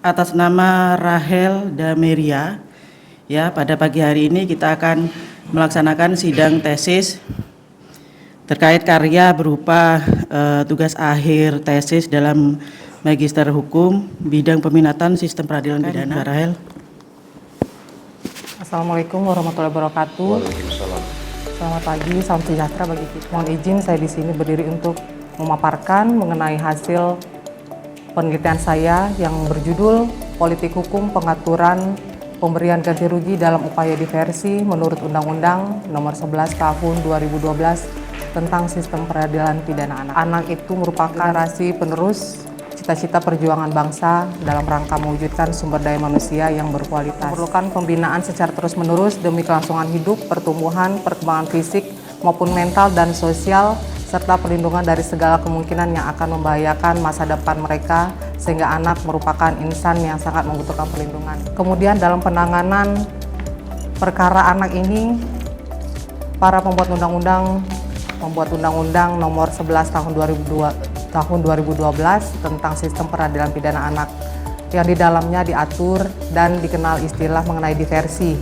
atas nama Rahel Dameria. Ya, pada pagi hari ini kita akan melaksanakan sidang tesis terkait karya berupa tugas akhir tesis dalam Magister Hukum bidang peminatan sistem peradilan pidana. Rahel. Assalamualaikum warahmatullahi wabarakatuh. Waalaikumsalam. Selamat pagi, salam sejahtera bagi kita. Mohon izin saya di sini berdiri untuk memaparkan mengenai hasil penelitian saya yang berjudul Politik Hukum Pengaturan Pemberian Ganti Rugi dalam Upaya Diversi menurut Undang-Undang Nomor 11 Tahun 2012 tentang Sistem Peradilan Pidana Anak. Anak itu merupakan generasi penerus cita-cita perjuangan bangsa dalam rangka mewujudkan sumber daya manusia yang berkualitas. Memerlukan pembinaan secara terus-menerus demi kelangsungan hidup, pertumbuhan, perkembangan fisik maupun mental dan sosial, serta perlindungan dari segala kemungkinan yang akan membahayakan masa depan mereka, sehingga anak merupakan insan yang sangat membutuhkan perlindungan. Kemudian dalam penanganan perkara anak ini, para pembuat undang-undang membuat Undang-Undang Nomor 11 Tahun 2012 tentang Sistem Peradilan Pidana Anak, yang di dalamnya diatur dan dikenal istilah mengenai diversi.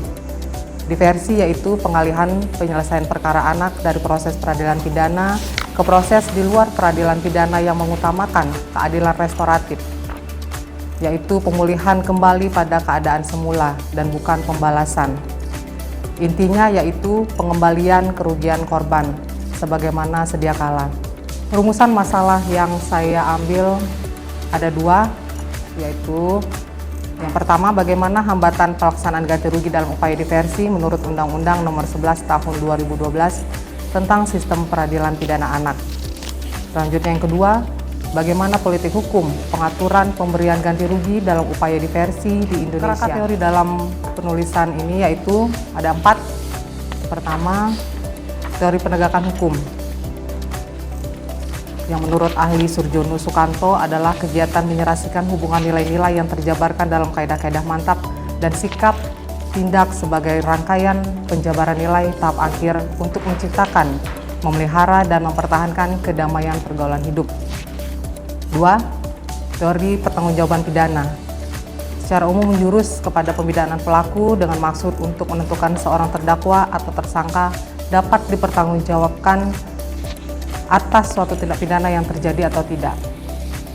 Diversi yaitu pengalihan penyelesaian perkara anak dari proses peradilan pidana ke proses di luar peradilan pidana yang mengutamakan keadilan restoratif, yaitu pemulihan kembali pada keadaan semula dan bukan pembalasan. Intinya yaitu pengembalian kerugian korban sebagaimana sedia kala. Rumusan masalah yang saya ambil ada dua, yaitu yang pertama, bagaimana hambatan pelaksanaan ganti rugi dalam upaya diversi menurut Undang-Undang Nomor 11 Tahun 2012 tentang Sistem Peradilan Pidana Anak. Selanjutnya yang kedua, bagaimana politik hukum pengaturan pemberian ganti rugi dalam upaya diversi di Indonesia. Kerangka teori dalam penulisan ini yaitu ada 4. Pertama, teori penegakan hukum, yang menurut ahli Surjono Sukanto adalah kegiatan menyerasikan hubungan nilai-nilai yang terjabarkan dalam kaidah-kaidah mantap dan sikap tindak sebagai rangkaian penjabaran nilai tahap akhir untuk menciptakan, memelihara, dan mempertahankan kedamaian pergaulan hidup. 2. Teori pertanggungjawaban pidana. Secara umum menjurus kepada pemidanaan pelaku dengan maksud untuk menentukan seorang terdakwa atau tersangka dapat dipertanggungjawabkan atas suatu tindak pidana yang terjadi atau tidak.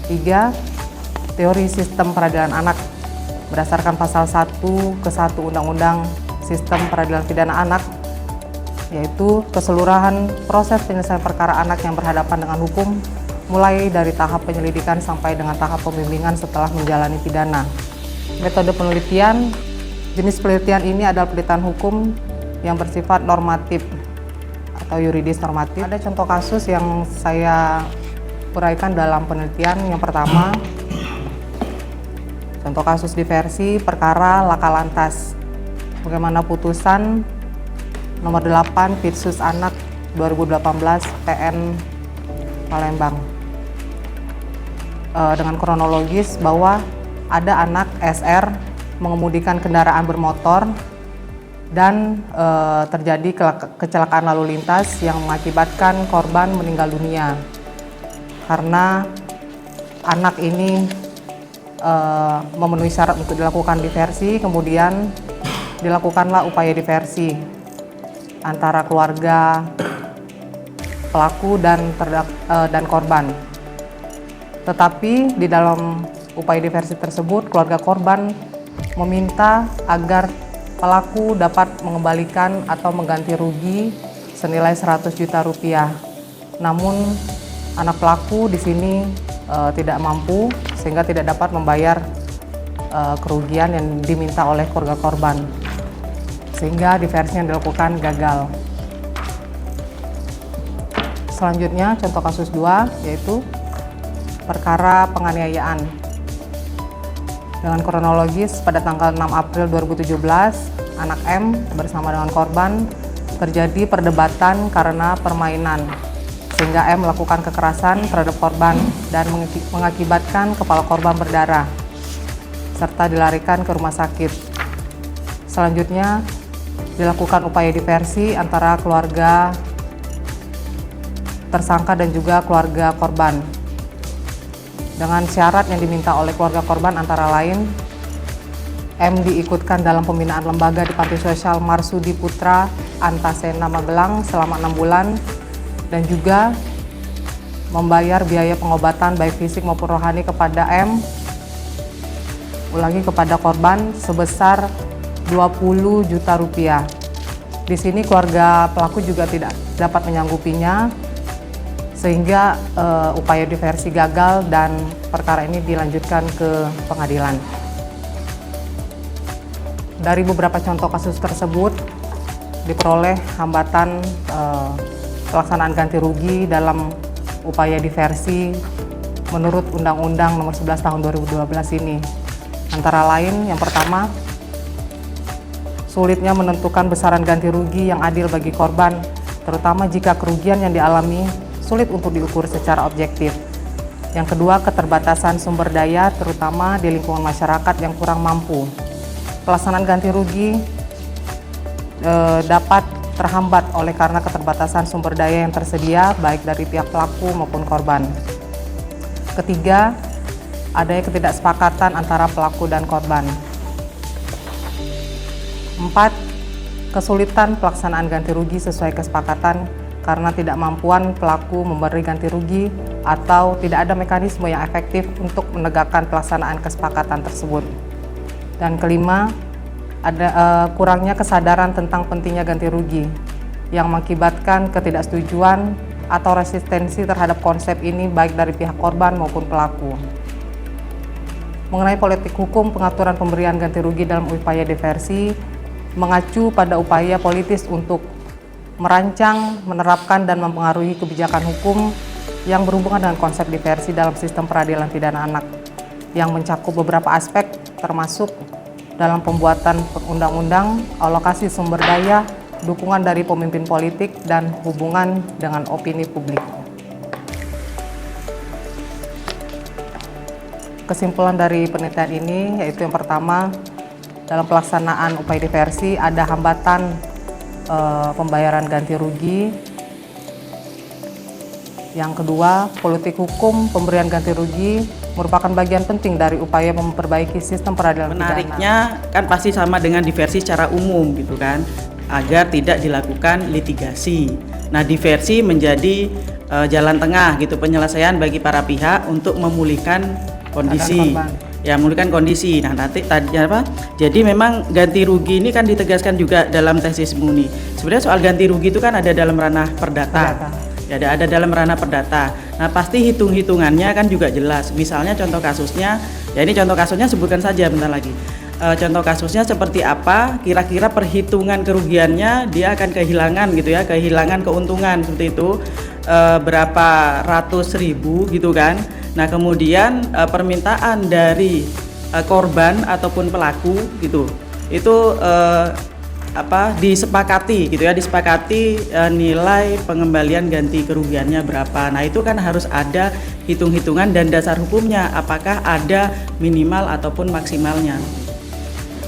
3. Teori sistem peradilan anak berdasarkan pasal 1 ke 1 Undang-Undang Sistem Peradilan Pidana Anak, yaitu keseluruhan proses penyelesaian perkara anak yang berhadapan dengan hukum, mulai dari tahap penyelidikan sampai dengan tahap pembimbingan setelah menjalani pidana. Metode penelitian, jenis penelitian ini adalah penelitian hukum yang bersifat normatif atau yuridis normatif. Ada contoh kasus yang saya uraikan dalam penelitian. Yang pertama, contoh kasus diversi perkara laka lantas. Bagaimana putusan nomor 8 Pitsus Anak 2018 PN Palembang. Dengan kronologis bahwa ada anak SR mengemudikan kendaraan bermotor dan terjadi kecelakaan lalu lintas yang mengakibatkan korban meninggal dunia. Karena anak ini memenuhi syarat untuk dilakukan diversi, kemudian dilakukanlah upaya diversi antara keluarga pelaku dan korban. Tetapi di dalam upaya diversi tersebut, keluarga korban meminta agar pelaku dapat mengembalikan atau mengganti rugi senilai 100 juta rupiah. Namun anak pelaku di sini tidak mampu sehingga tidak dapat membayar kerugian yang diminta oleh keluarga korban, sehingga diversi yang dilakukan gagal. Selanjutnya contoh kasus 2 yaitu perkara penganiayaan. Dengan kronologis pada tanggal 6 April 2017, anak M bersama dengan korban terjadi perdebatan karena permainan, sehingga M melakukan kekerasan terhadap korban dan mengakibatkan kepala korban berdarah, serta dilarikan ke rumah sakit. Selanjutnya dilakukan upaya diversi antara keluarga tersangka dan juga keluarga korban. dengan syarat yang diminta oleh keluarga korban antara lain M diikutkan dalam pembinaan lembaga di Panti Sosial Marsudi Putra Antasena Magelang selama 6 bulan dan juga membayar biaya pengobatan baik fisik maupun rohani kepada M, kepada korban sebesar 20 juta rupiah. Di sini keluarga pelaku juga tidak dapat menyanggupinya sehingga upaya diversi gagal dan perkara ini dilanjutkan ke pengadilan. Dari beberapa contoh kasus tersebut diperoleh hambatan pelaksanaan ganti rugi dalam upaya diversi menurut Undang-Undang Nomor 11 Tahun 2012 ini. Antara lain yang pertama, sulitnya menentukan besaran ganti rugi yang adil bagi korban, terutama jika kerugian yang dialami sulit untuk diukur secara objektif. Yang kedua, keterbatasan sumber daya terutama di lingkungan masyarakat yang kurang mampu. Pelaksanaan ganti rugi dapat terhambat oleh karena keterbatasan sumber daya yang tersedia baik dari pihak pelaku maupun korban. Ketiga, adanya ketidaksepakatan antara pelaku dan korban. 4. Kesulitan pelaksanaan ganti rugi sesuai kesepakatan karena tidak mampuan pelaku memberi ganti rugi atau tidak ada mekanisme yang efektif untuk menegakkan pelaksanaan kesepakatan tersebut. Dan kelima, ada kurangnya kesadaran tentang pentingnya ganti rugi yang mengakibatkan ketidaksetujuan atau resistensi terhadap konsep ini baik dari pihak korban maupun pelaku. Mengenai politik hukum pengaturan pemberian ganti rugi dalam upaya diversi mengacu pada upaya politis untuk merancang, menerapkan, dan mempengaruhi kebijakan hukum yang berhubungan dengan konsep diversi dalam sistem peradilan pidana anak yang mencakup beberapa aspek termasuk dalam pembuatan undang-undang, alokasi sumber daya, dukungan dari pemimpin politik, dan hubungan dengan opini publik. Kesimpulan dari penelitian ini yaitu yang pertama, dalam pelaksanaan upaya diversi ada hambatan pembayaran ganti rugi. Yang kedua, politik hukum pemberian ganti rugi merupakan bagian penting dari upaya memperbaiki sistem peradilan pidana. Menariknya kan pasti sama dengan diversi secara umum gitu kan, agar tidak dilakukan litigasi. Nah, diversi menjadi jalan tengah gitu penyelesaian bagi para pihak untuk memulihkan kondisi. Ya, memulihkan kondisi. Nah, nanti tadi apa? Jadi memang ganti rugi ini kan ditegaskan juga dalam tesismu nih. Sebenarnya soal ganti rugi itu kan ada dalam ranah perdata. Ya, ada dalam ranah perdata. Nah, pasti hitung-hitungannya kan juga jelas. Misalnya contoh kasusnya, ya ini contoh kasusnya sebutkan saja bentar lagi. Contoh kasusnya seperti apa, kira-kira perhitungan kerugiannya dia akan kehilangan gitu ya, kehilangan keuntungan seperti itu, berapa ratus ribu gitu kan. Nah, kemudian permintaan dari korban ataupun pelaku gitu, itu disepakati gitu ya, disepakati nilai pengembalian ganti kerugiannya berapa. Nah, itu kan harus ada hitung-hitungan dan dasar hukumnya, apakah ada minimal ataupun maksimalnya.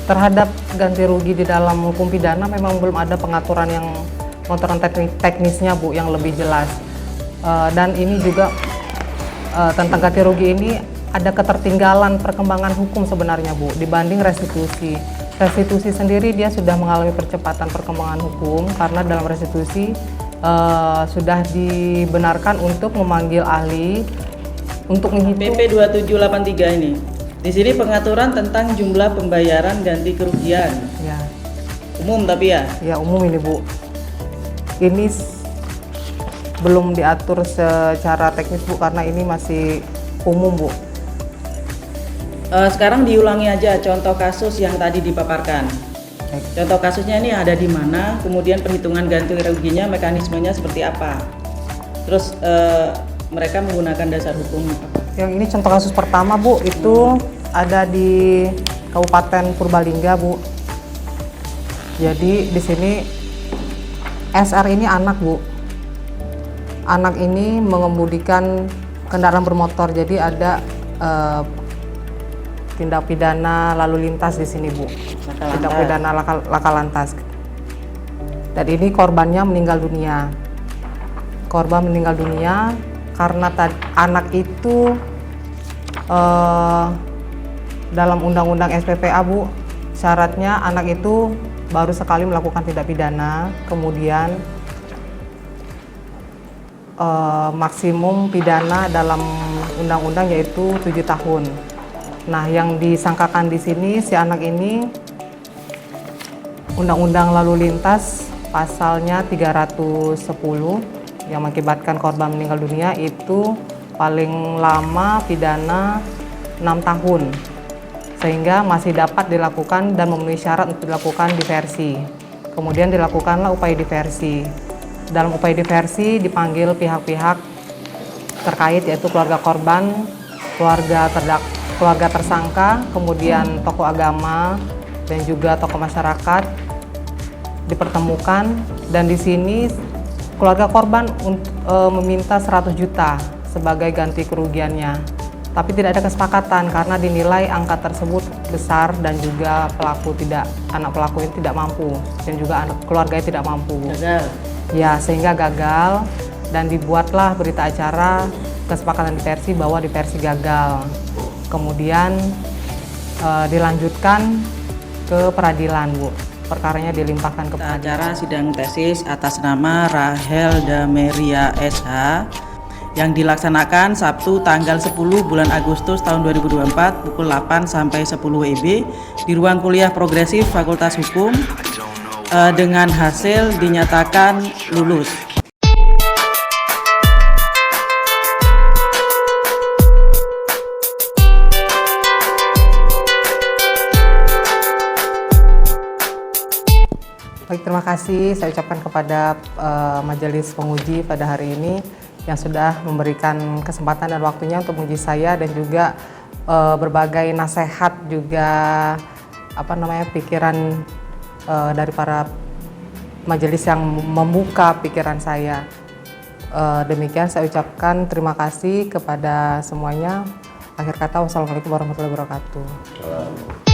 Terhadap ganti rugi di dalam hukum pidana memang belum ada pengaturan yang pengaturan teknisnya Bu yang lebih jelas. Dan ini juga tentang ganti rugi ini ada ketertinggalan perkembangan hukum sebenarnya Bu dibanding restitusi. Restitusi sendiri dia sudah mengalami percepatan perkembangan hukum karena dalam restitusi sudah dibenarkan untuk memanggil ahli untuk menghitung PP 2783 ini. Di sini pengaturan tentang jumlah pembayaran ganti kerugian. ya. Umum tapi ya? Ya umum ini Bu. Ini belum diatur secara teknis Bu karena ini masih umum Bu. Sekarang diulangi aja contoh kasus yang tadi dipaparkan. Contoh kasusnya ini ada di mana, kemudian perhitungan ganti ruginya, mekanismenya seperti apa. Terus mereka menggunakan dasar hukum apa? Yang ini contoh kasus pertama Bu, itu ada di Kabupaten Purbalingga Bu. Jadi di sini SR ini anak Bu. Anak ini mengemudikan kendaraan bermotor, jadi ada tindak pidana lalu lintas di sini Bu. Tindak pidana laka lantas. Dan ini korbannya meninggal dunia. Korban meninggal dunia karena anak itu dalam Undang-Undang SPPA, Bu, syaratnya anak itu baru sekali melakukan tindak pidana, kemudian maksimum pidana dalam undang-undang yaitu 7 tahun. Nah, yang disangkakan di sini si anak ini Undang-Undang Lalu Lintas pasalnya 310 yang mengakibatkan korban meninggal dunia itu paling lama pidana 6 tahun. Sehingga masih dapat dilakukan dan memenuhi syarat untuk dilakukan diversi. Kemudian dilakukanlah upaya diversi. Dalam upaya diversi dipanggil pihak-pihak terkait yaitu keluarga korban, keluarga tersangka, kemudian tokoh agama dan juga tokoh masyarakat dipertemukan, dan di sini keluarga korban meminta 100 juta sebagai ganti kerugiannya. Tapi tidak ada kesepakatan karena dinilai angka tersebut besar dan juga anak pelaku ini tidak mampu dan juga anak keluarganya tidak mampu. Gagal. Ya, sehingga gagal dan dibuatlah berita acara kesepakatan diversi bahwa diversi gagal. Kemudian dilanjutkan ke peradilan, Bu. Perkaranya dilimpahkan ke Acara sidang tesis atas nama Rahel Dameria SH yang dilaksanakan Sabtu tanggal 10 bulan Agustus tahun 2024 pukul 8 sampai 10 WIB di ruang kuliah progresif Fakultas Hukum dengan hasil dinyatakan lulus. Baik, terima kasih saya ucapkan kepada majelis penguji pada hari ini yang sudah memberikan kesempatan dan waktunya untuk menguji saya dan juga berbagai nasihat juga pikiran dari para majelis yang membuka pikiran saya. Demikian saya ucapkan terima kasih kepada semuanya. Akhir kata, wassalamualaikum warahmatullahi wabarakatuh.